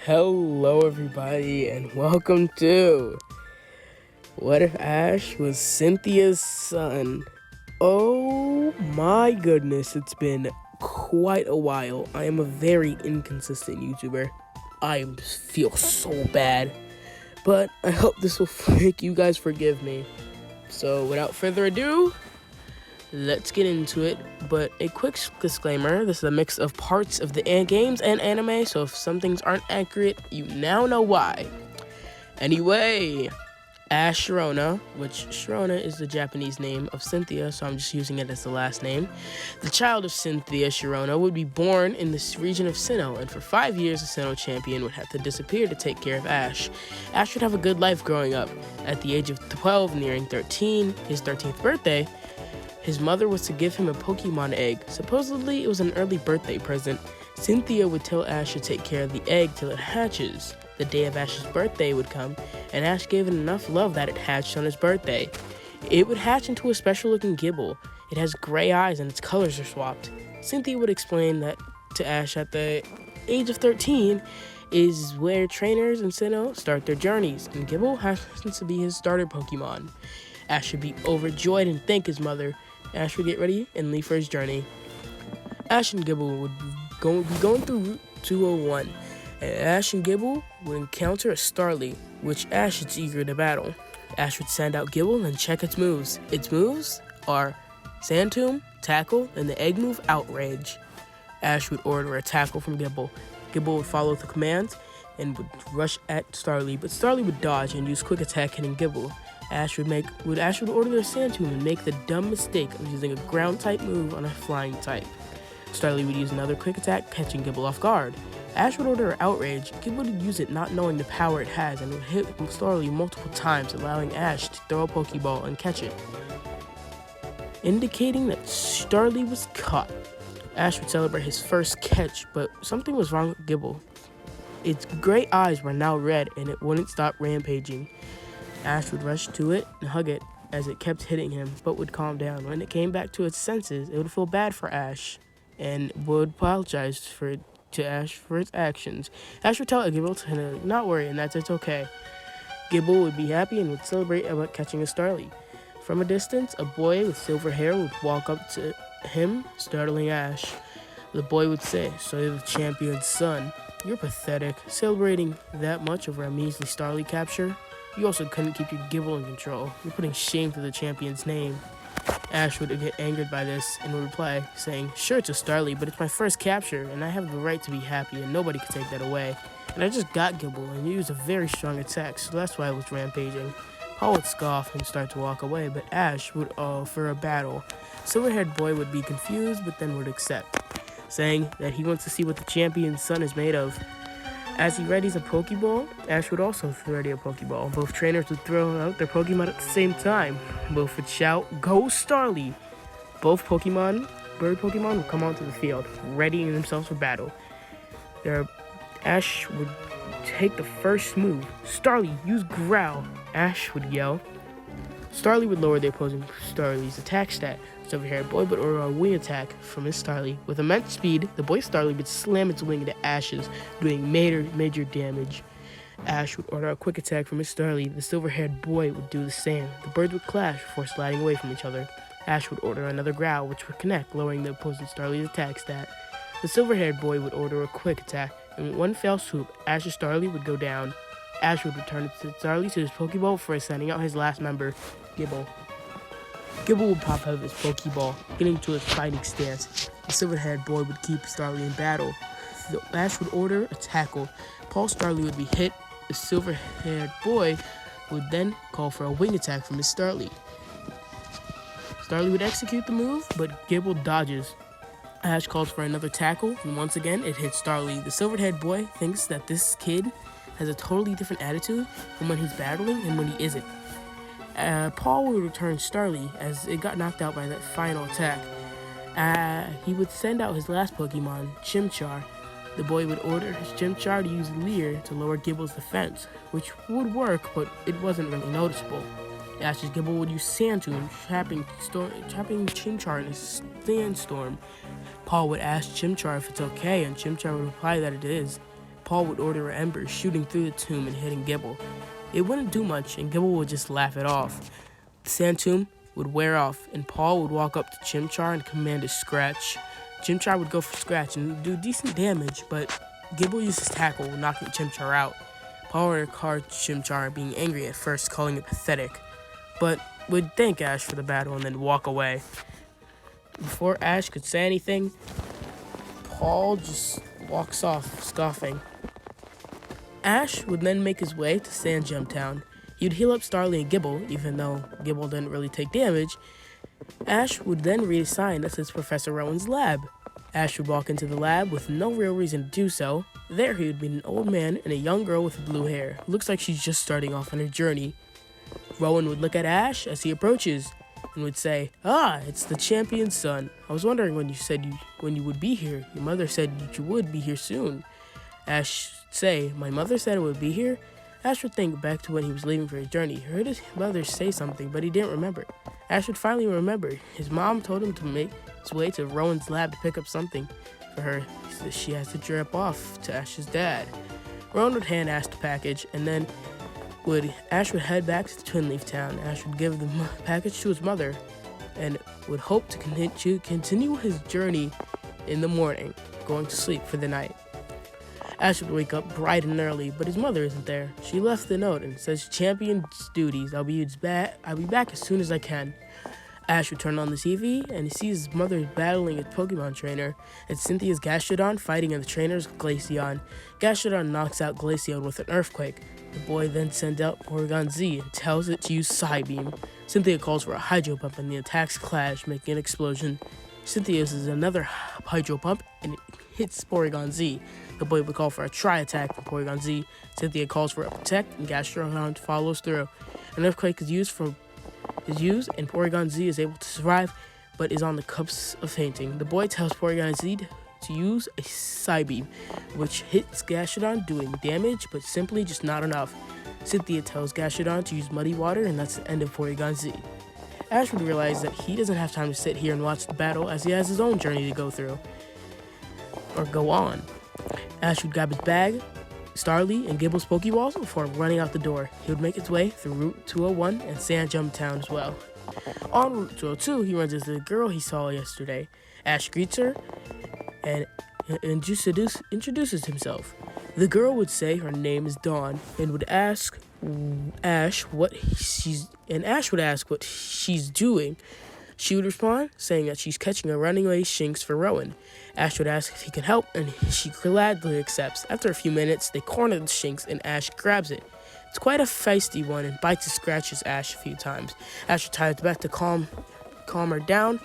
Hello everybody and welcome to What If Ash Was Cynthia's Son? Oh my goodness, it's been quite a while. I am a very inconsistent YouTuber. I feel so bad, but I hope this will make you guys forgive me. So without further ado, let's get into it, but a quick disclaimer, this is a mix of parts of the games and anime, so if some things aren't accurate, you now know why. Anyway, Ash Sharona, which Sharona is the Japanese name of Cynthia, so I'm just using it as the last name. The child of Cynthia Sharona would be born in this region of Sinnoh, and for 5 years the Sinnoh champion would have to disappear to take care of Ash. Ash would have a good life growing up. At the age of 12, nearing 13, his 13th birthday, his mother was to give him a Pokemon egg. Supposedly, it was an early birthday present. Cynthia would tell Ash to take care of the egg till it hatches. The day of Ash's birthday would come, and Ash gave it enough love that it hatched on his birthday. It would hatch into a special-looking Gible. It has gray eyes and its colors are swapped. Cynthia would explain that to Ash at the age of 13 is where trainers in Sinnoh start their journeys, and Gible happens to be his starter Pokemon. Ash would be overjoyed and thank his mother. Ash would get ready and leave for his journey. Ash and Gible would be going through Route 201, and Ash and Gible would encounter a Starly, which Ash is eager to battle. Ash would send out Gible and check its moves. Its moves are Sand Tomb, Tackle, and the egg move Outrage. Ash would order a tackle from Gible. Gible would follow the commands and would rush at Starly, but Starly would dodge and use Quick Attack hitting Gible. Ash would order their Sand Tomb and make the dumb mistake of using a ground type move on a flying type. Starly would use another Quick Attack, catching Gible off guard. Ash would order Outrage. Gible would use it not knowing the power it has and would hit Starly multiple times, allowing Ash to throw a Pokeball and catch it, indicating that Starly was caught. Ash would celebrate his first catch, but something was wrong with Gible. Its gray eyes were now red and it wouldn't stop rampaging. Ash would rush to it and hug it as it kept hitting him, but would calm down. When it came back to its senses, it would feel bad for Ash and would apologize to Ash for its actions. Ash would tell Gible to not worry and that it's okay. Gible would be happy and would celebrate about catching a Starly. From a distance, a boy with silver hair would walk up to him, startling Ash. The boy would say, "So you're the champion's son. You're pathetic, celebrating that much over a measly Starly capture. You also couldn't keep your Gible in control. You're putting shame to the champion's name." Ash would get angered by this and would reply, saying, "Sure, it's a Starly, but it's my first capture, and I have the right to be happy, and nobody can take that away. And I just got Gible, and you used a very strong attack, so that's why I was rampaging." Paul would scoff and start to walk away, but Ash would offer a battle. Silver-haired boy would be confused, but then would accept, saying that he wants to see what the champion's son is made of. As he readies a Pokeball, Ash would also ready a Pokeball. Both trainers would throw out their Pokemon at the same time. Both would shout, "Go Starly!" Both bird Pokemon, would come onto the field, readying themselves for battle. Ash would take the first move. "Starly, use Growl!" Ash would yell. Starly would lower the opposing Starly's attack stat. Silver-haired boy would order a wing attack from his Starly. With immense speed, the boy Starly would slam its wing into Ash's, doing major damage. Ash would order a quick attack from his Starly. The silver-haired boy would do the same. The birds would clash before sliding away from each other. Ash would order another growl, which would connect, lowering the opposing Starly's attack stat. The silver-haired boy would order a quick attack, and with one fell swoop, Ash's Starly would go down. Ash would return its Starly to his Pokeball before sending out his last member, Gible. Gible would pop out of his Pokeball, getting to his fighting stance. The silver-haired boy would keep Starly in battle. Ash would order a tackle. Paul Starly would be hit. The silver-haired boy would then call for a wing attack from his Starly. Starly would execute the move, but Gible dodges. Ash calls for another tackle, and once again it hits Starly. The silver-haired boy thinks that this kid has a totally different attitude from when he's battling and when he isn't. Paul would return Starly as it got knocked out by that final attack. He would send out his last Pokemon, Chimchar. The boy would order his Chimchar to use Leer to lower Gible's defense, which would work, but it wasn't really noticeable. Ash's Gible would use Sand Tomb, trapping Chimchar in a sandstorm. Paul would ask Chimchar if it's okay, and Chimchar would reply that it is. Paul would order an ember shooting through the tomb and hitting Gibble. It wouldn't do much, and Gibble would just laugh it off. The sand tomb would wear off, and Paul would walk up to Chimchar and command a scratch. Chimchar would go for scratch and do decent damage, but Gibble used his tackle, knocking Chimchar out. Paul would card Chimchar, being angry at first, calling it pathetic, but would thank Ash for the battle and then walk away. Before Ash could say anything, Paul just walks off, scoffing. Ash would then make his way to Sand Gem Town. He would heal up Starly and Gibble, even though Gibble didn't really take damage. Ash would then read a sign that says Professor Rowan's lab. Ash would walk into the lab with no real reason to do so. There he would meet an old man and a young girl with blue hair. Looks like she's just starting off on her journey. Rowan would look at Ash as he approaches and would say, "Ah, it's the champion's son. I was wondering when you would be here. Your mother said you would be here soon." Ash would say, "My mother said I would be here?" Ash would think back to when he was leaving for his journey. He heard his mother say something, but he didn't remember. Ash would finally remember. His mom told him to make his way to Rowan's lab to pick up something for her. She has to drop off to Ash's dad. Rowan would hand Ash the package, and then Ash would head back to Twin Leaf Town. Ash would give the package to his mother and would hope to continue his journey in the morning, going to sleep for the night. Ash would wake up bright and early, but his mother isn't there. She left the note and says, "Champion's duties. I'll be back as soon as I can." Ash would turn on the TV and he sees his mother battling a Pokemon trainer. It's Cynthia's Gastrodon fighting the trainer's Glaceon. Gastrodon knocks out Glaceon with an Earthquake. The boy then sends out Porygon Z and tells it to use Psybeam. Cynthia calls for a Hydro Pump and the attacks clash, making an explosion. Cynthia uses another Hydro Pump and it hits Porygon Z. The boy would call for a Tri-Attack from Porygon Z. Cynthia calls for a Protect and Gastrodon follows through. An Earthquake is used and Porygon Z is able to survive, but is on the cusp of fainting. The boy tells Porygon Z to use a Psybeam, which hits Gastrodon, doing damage, but simply just not enough. Cynthia tells Gastrodon to use Muddy Water, and that's the end of Porygon Z. Ash would realize that he doesn't have time to sit here and watch the battle, as he has his own journey to go through, or go on. Ash would grab his bag, Starly, and Gibble's Pokeballs before running out the door. He would make his way through Route 201 and Sand Gem Town as well. On Route 202, he runs into the girl he saw yesterday. Ash greets her and introduces himself. The girl would say her name is Dawn and would ask Ash what she's doing. She would respond, saying that she's catching a runaway Shinx for Rowan. Ash would ask if he can help, and she gladly accepts. After a few minutes, they corner the Shinx, and Ash grabs it. It's quite a feisty one, and bites and scratches Ash a few times. Ash tries back to calm her down,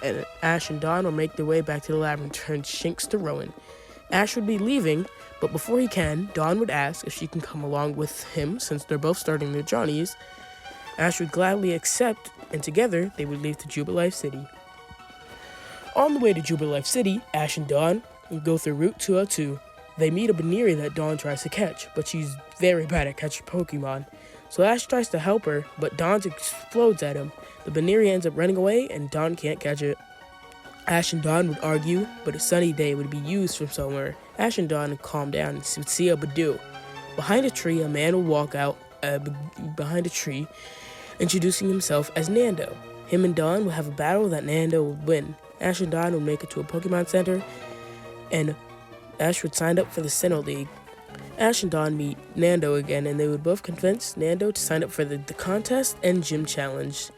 and Ash and Dawn will make their way back to the lab and turn Shinx to Rowan. Ash would be leaving, but before he can, Dawn would ask if she can come along with him, since they're both starting their journeys. Ash would gladly accept, and together they would leave to Jubilife City. On the way to Jubilife City, Ash and Dawn would go through Route 202. They meet a Baneri that Dawn tries to catch, but she's very bad at catching Pokemon. So Ash tries to help her, but Dawn explodes at him. The Baneri ends up running away, and Dawn can't catch it. Ash and Dawn would argue, but a sunny day would be used from somewhere. Ash and Dawn would calm down and would see a Badoo. Behind a tree, a man would walk out behind a tree, introducing himself as Nando. Him and Dawn would have a battle that Nando would win. Ash and Dawn would make it to a Pokemon Center, and Ash would sign up for the Sinnoh League. Ash and Dawn meet Nando again, and they would both convince Nando to sign up for the contest and gym challenge.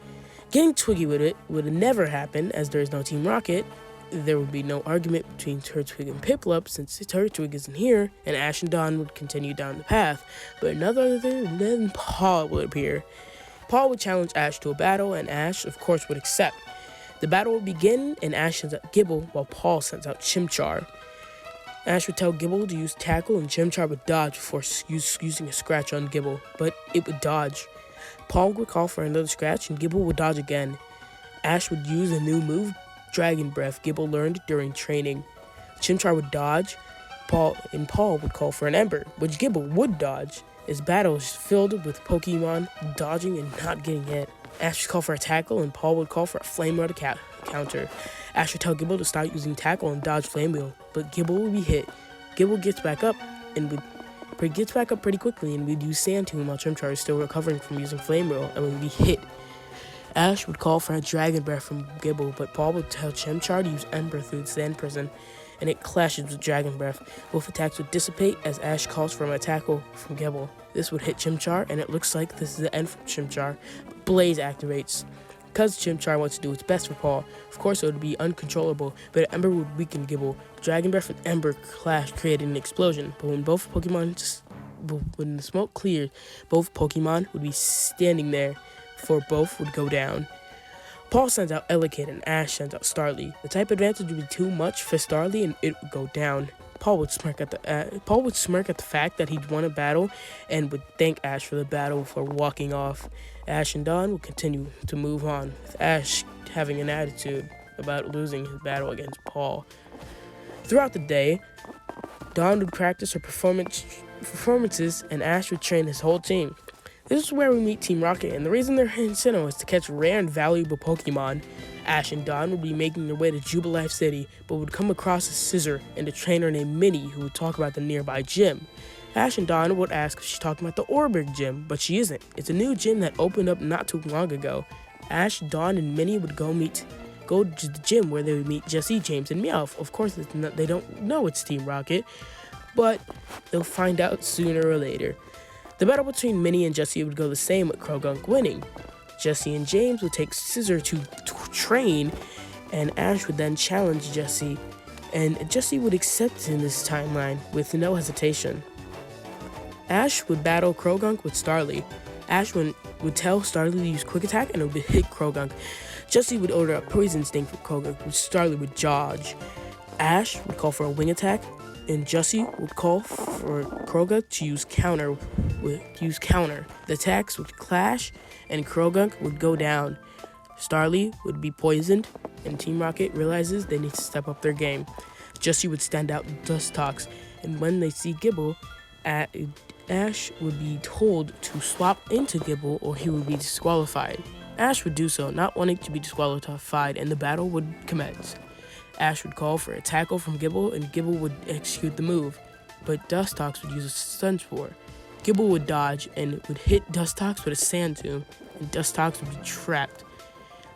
Getting Twiggy with it would never happen, as there is no Team Rocket. There would be no argument between Turtwig and Piplup, since Turtwig isn't here, and Ash and Dawn would continue down the path. But none other than Paul would appear. Paul would challenge Ash to a battle, and Ash, of course, would accept. The battle would begin, and Ash sends out Gibble, while Paul sends out Chimchar. Ash would tell Gibble to use Tackle, and Chimchar would dodge before using a scratch on Gibble, but it would dodge. Paul would call for another scratch, and Gibble would dodge again. Ash would use a new move, Dragon Breath, Gibble learned during training. Chimchar would dodge, Paul would call for an Ember, which Gibble would dodge. His battle is filled with Pokemon dodging and not getting hit. Ash would call for a Tackle, and Paul would call for a Flame Wheel to counter. Ash would tell Gibble to start using Tackle and dodge Flame Wheel, but Gibble would be hit. Gibble gets back up but he gets back up pretty quickly and would use Sand Tomb while Chimchar is still recovering from using Flame Wheel and would be hit. Ash would call for a Dragon Breath from Gibble, but Paul would tell Chimchar to use Ember through the Sand Prison, and it clashes with Dragon Breath. Both attacks would dissipate as Ash calls for a tackle from Gibble. This would hit Chimchar, and it looks like this is the end for Chimchar. Blaze activates. Because Chimchar wants to do its best for Paul, of course it would be uncontrollable, but Ember would weaken Gibble. Dragon Breath and Ember clash, creating an explosion, but when the smoke cleared, both Pokemon would be standing there, before both would go down. Paul sends out Elekid and Ash sends out Starly. The type advantage would be too much for Starly and it would go down. Paul would smirk at the fact that he'd won a battle and would thank Ash for the battle before walking off. Ash and Dawn would continue to move on, with Ash having an attitude about losing his battle against Paul. Throughout the day, Dawn would practice her performances and Ash would train his whole team. This is where we meet Team Rocket, and the reason they're in Sinnoh is to catch rare and valuable Pokemon. Ash and Dawn would be making their way to Jubilife City, but would come across a Scissor and a trainer named Minnie who would talk about the nearby gym. Ash and Dawn would ask if she's talking about the Orberg gym, but she isn't. It's a new gym that opened up not too long ago. Ash, Dawn, and Minnie would go to the gym where they would meet Jesse, James, and Meowth. Of course, they don't know it's Team Rocket, but they'll find out sooner or later. The battle between Minnie and Jesse would go the same, with Krogunk winning. Jesse and James would take Scissor to train, and Ash would then challenge Jesse, and Jesse would accept in this timeline with no hesitation. Ash would battle Krogunk with Starly. Ash would tell Starly to use Quick Attack, and it would hit Krogunk. Jesse would order a Poison Sting for Krogunk, which Starly would dodge. Ash would call for a Wing Attack, and Jesse would call for Krogunk to use counter. The attacks would clash, and Krogunk would go down. Starly would be poisoned, and Team Rocket realizes they need to step up their game. Jesse would stand out in Dust Talks, and when they see Gibble, Ash would be told to swap into Gibble or he would be disqualified. Ash would do so, not wanting to be disqualified, and the battle would commence. Ash would call for a tackle from Gibble, and Gibble would execute the move, but Dustox would use a Stun Spore. Gibble would dodge and would hit Dustox with a Sand Tomb, and Dustox would be trapped.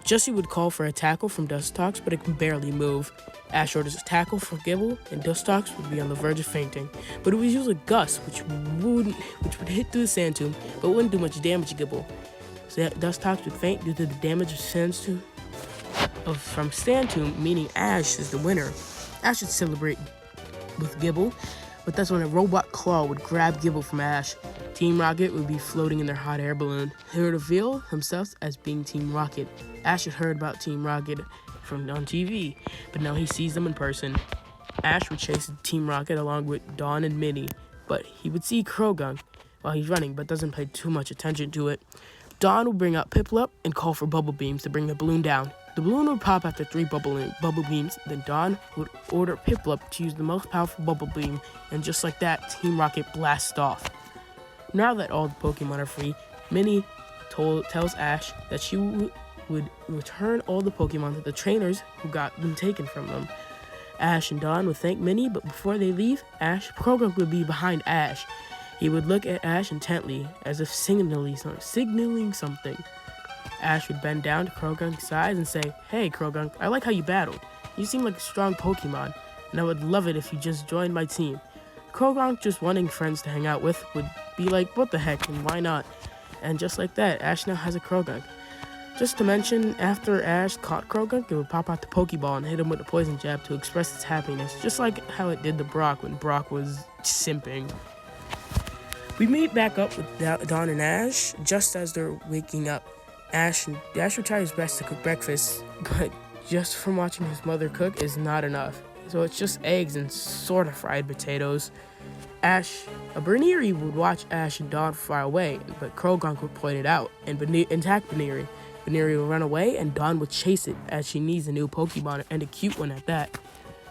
Jesse would call for a tackle from Dustox, but it can barely move. Ash orders a tackle from Gibble, and Dustox would be on the verge of fainting, but it would use a Gust, which would hit through the Sand Tomb, but wouldn't do much damage to Gibble. So Dustox would faint due to the damage of Sand Tomb. From Sand Tomb, meaning Ash is the winner. Ash would celebrate with Gibble, but that's when a Robot Claw would grab Gibble from Ash. Team Rocket would be floating in their hot air balloon. He would reveal himself as being Team Rocket. Ash had heard about Team Rocket on TV, but now he sees them in person. Ash would chase Team Rocket along with Dawn and Minnie, but he would see Krogunk while he's running, but doesn't pay too much attention to it. Dawn would bring out Piplup and call for Bubble Beams to bring the balloon down. The balloon would pop after 3 bubble beams, then Dawn would order Piplup to use the most powerful Bubble Beam, and just like that, Team Rocket blasts off. Now that all the Pokemon are free, Minnie tells Ash that she would return all the Pokemon to the trainers who got them taken from them. Ash and Dawn would thank Minnie, but before they leave, Krogunk would be behind Ash. He would look at Ash intently, as if signaling something. Ash would bend down to Krogunk's side and say, "Hey Krogunk, I like how you battled. You seem like a strong Pokemon, and I would love it if you just joined my team." Krogunk, just wanting friends to hang out with, would be like, "What the heck, and why not?" And just like that, Ash now has a Krogunk. Just to mention, after Ash caught Krogunk, it would pop out the Pokeball and hit him with a poison jab to express its happiness, just like how it did to Brock when Brock was simping. We meet back up with Dawn and Ash just as they're waking up. Ash would try his best to cook breakfast, but just from watching his mother cook is not enough. So it's just eggs and sort of fried potatoes. Baneri would watch Ash and Dawn fly away, but Krogunk would point it out and attack Baneri. Baneri would run away, and Dawn would chase it as she needs a new Pokemon, and a cute one at that.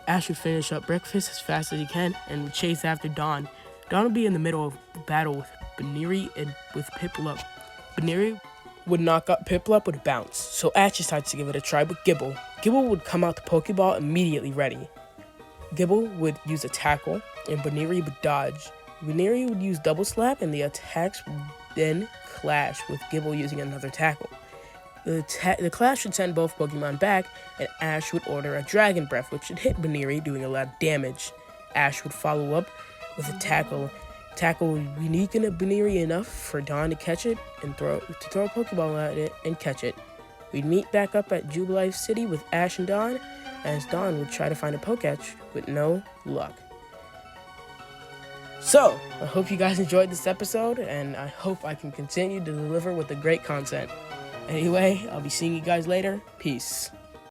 Ash would finish up breakfast as fast as he can and would chase after Dawn. Dawn would be in the middle of battle with Baneri and with Piplup. Baneri would knock up Piplup with a bounce, so Ash decides to give it a try with Gibble. Gibble would come out the Pokeball immediately ready. Gibble would use a tackle, and Baneri would dodge. Baneri would use Double Slap, and the attacks would then clash, with Gible using another tackle. The clash would send both Pokemon back, and Ash would order a Dragon Breath, which should hit Baneri, doing a lot of damage. Ash would follow up with a tackle. Tackle would weaken Baneri enough for Dawn to catch it and throw a Pokeball at it and catch it. We'd meet back up at Jubilife City with Ash and Dawn, as Dawn would try to find a Poketch with no luck. So, I hope you guys enjoyed this episode, and I hope I can continue to deliver with the great content. Anyway, I'll be seeing you guys later. Peace.